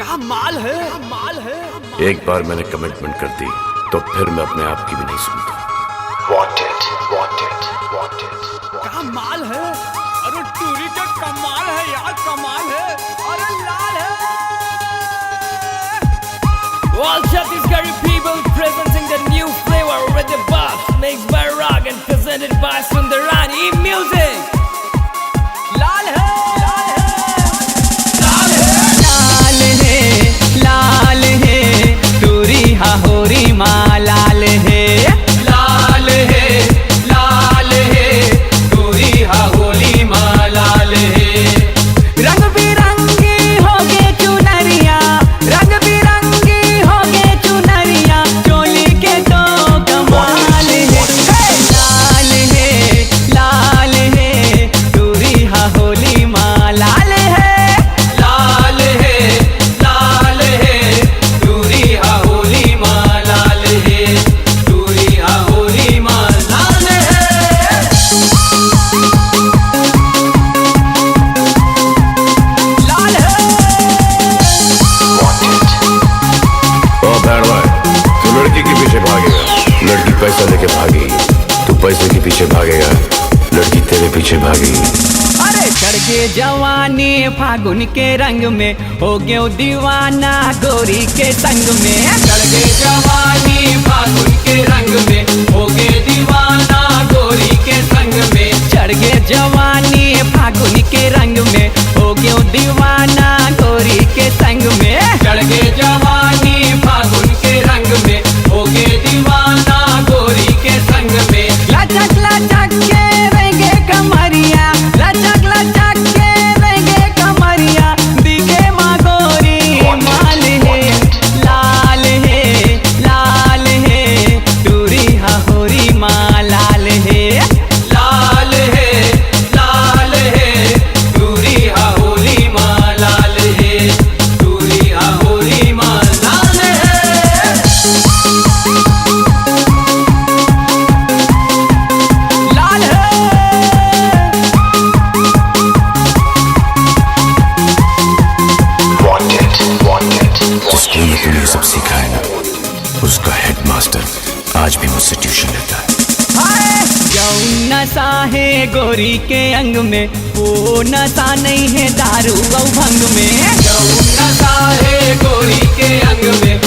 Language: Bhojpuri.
क्या माल है, माल है। एक बार मैंने कमिटमेंट कर दी तो फिर मैं अपने आप की भी नहीं सुनता। Wanted, wanted, wanted, क्या माल है। अरे टूरी का कमाल है यार, कमाल है। अरे लाल है। All Chhattisgarhi people presenting the new flavor with the buff mixed by Rag and presented by Sundarani Music. लाल है, लाल है, लाल है, लाल है, टूरी हा होरी माँ लाल है, लाल है, लाल है, टूरी हा होली माँ लाल है। रंग बिरंगी हो गे चुनरिया, रंग बिरंगी हो गे चुनरिया, चोली के तो कमाल है। लाल है, लाल है, टूरी हा होली माँ लाल है, लाल है, लाल है, टूरी हा होली माँ लाल है, टूरी हा होली माँ लाल है। लाल है। ओ बैडवा, तू लड़की के पीछे भागेगा, लड़की पैसा लेके भागेगी। तू पैसे के पीछे भागेगा, लड़की तेरे पीछे भागेगी। अरे चढ़ के जवानी फागुन के रंग में हो गयो दीवाना गोरी के संग में। चढ़ के जवानी फागुन के रंग में हो गए दीवाना गोरी के संग में। चढ़ के जवानी फागुन के रंग में हो गयो दीवाना गोरी के संग में। चढ़ के जवानी फागुन के रंग में हो गए दीवाना गोरी के संग में। लचक लचक के रेंगे कमरिया, लचक लचक के रेंगे कमरिया, दिखे माँ गोरी माल है, लाल है, लाल है, टूरी हा होरी माँ लाल है, लाल है, लाल है, टूरी हा होली माँ लाल है, टूरी हा होली माँ लाल है। लाल है। wanted, wanted, स्कूल में तूने ये सब सीखा है ना, उसका हेडमास्टर आज भी मुझसे ट्यूशन लेता है। यौन नशा है गोरी के अंग में, वो नशा नहीं है दारू और भंग में। यौन नशा है गोरी के अंग में,